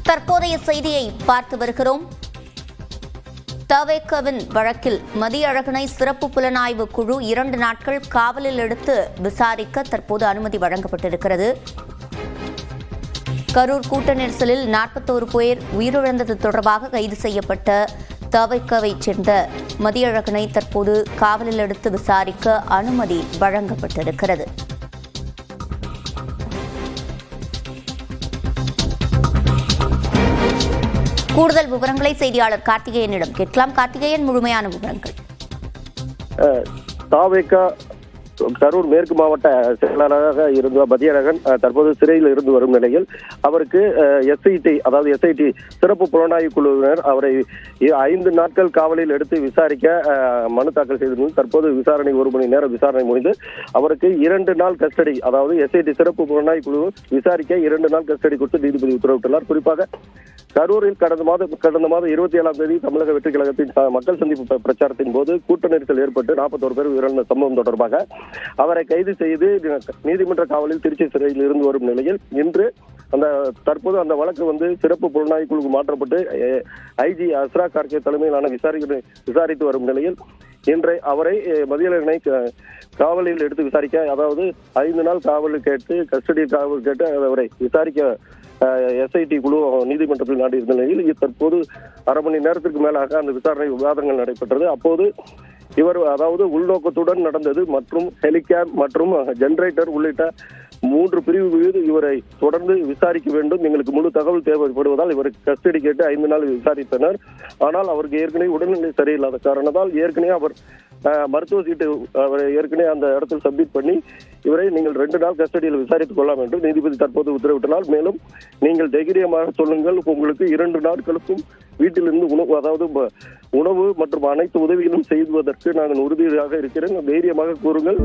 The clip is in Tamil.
தற்போதைய செய்தியை பார்த்து வருகிறோம். தவேகவின் வழக்கில் மதியழகனை சிறப்பு புலனாய்வு குழு 2 நாட்கள் காவலில் எடுத்து விசாரிக்க தற்போது அனுமதி வழங்கப்பட்டிருக்கிறது. கரூர் கூட்ட நெரிசலில் 41 பேர் உயிரிழந்தது தொடர்பாக கைது செய்யப்பட்ட தவேகவை சேர்ந்த மதியழகனை தற்போது காவலில் எடுத்து விசாரிக்க அனுமதி வழங்கப்பட்டிருக்கிறது. கூடுதல் விவரங்களை செய்தியாளர் கார்த்திகேயனிடம் கேட்கலாம். கார்த்திகேயன், முழுமையான விவரங்கள். தவேக கரூர் மேற்கு மாவட்ட செயலாளராக இருந்த மதியழகன் தற்போது சிறையில் இருந்து வரும் நிலையில் அவருக்கு எஸ்ஐடி சிறப்பு புலனாய்வு குழுவினர் அவரை 5 நாட்கள் காவலில் எடுத்து விசாரிக்க மனு தாக்கல் செய்திருந்தது. தற்போது விசாரணை 1 மணி நேரம் விசாரணை முடிந்து அவருக்கு 2 நாள் கஸ்டடி, அதாவது எஸ்ஐடி சிறப்பு புலனாய்வு குழு விசாரிக்க 2 நாள் கஸ்டடி கொடுத்து நீதிபதி உத்தரவிட்டுள்ளார். குறிப்பாக கரூரில் கடந்த மாதம் 27ஆம் தேதி தமிழக வெற்றி கழகத்தின் மக்கள் சந்திப்பு பிரச்சாரத்தின் போது கூட்ட நெரிசல் ஏற்பட்டு 41 பேர் உயிரிழந்த சம்பவம் தொடர்பாக அவரை கைது செய்து நீதிமன்ற காவலில் திருச்சி சிறையில் இருந்து வரும் நிலையில் இன்று தற்போது அந்த வழக்கு சிறப்பு புலனாய்வு குழுக்கு மாற்றப்பட்டு ஐஜி அஸ்ரா கார்கே தலைமையிலான விசாரித்து வரும் நிலையில் இன்று அவரை மதியழகனை காவலில் எடுத்து விசாரிக்க, அதாவது 5 நாள் காவல் கேட்டு கஸ்டடி காவல் கேட்டு அவரை விசாரிக்க எஸ்ஐடி குழு நீதிமன்றத்தில் நாடியிருந்த நிலையில் தற்போது அரை மணி நேரத்திற்கு மேலாக அந்த விசாரணை விவாதங்கள் நடைபெற்றது. அப்போது இவர் உள்நோக்கத்துடன் நடந்தது மற்றும் ஹெலிகாப் மற்றும் ஜெனரேட்டர் உள்ளிட்ட 3 பிரிவு மீது இவரை தொடர்ந்து விசாரிக்க வேண்டும், எங்களுக்கு முழு தகவல் தேவைப்படுவதால் இவருக்கு கஸ்டடி கேட்டு 5 நாள் விசாரித்தனர். ஆனால் அவருக்கு ஏற்கனவே உடல்நிலை சரியில்லாத காரணத்தால் ஏற்கனவே அவர் மருத்துவ சீட்டு ஏற்கனவே அந்த இடத்தில் சப்மிட் பண்ணி இவரை நீங்கள் 2 நாள் கஸ்டடியில் விசாரித்துக் கொள்ளலாம் என்று நீதிபதி தற்போது உத்தரவிட்டனால், மேலும் நீங்கள் தைரியமாக சொல்லுங்கள், உங்களுக்கு 2 நாட்களுக்கும் வீட்டிலிருந்து உணவு மற்றும் அனைத்து உதவிகளும் செய்வதற்கு நாங்கள் உறுதியாக இருக்கிறேன், தைரியமாக கூறுங்கள்.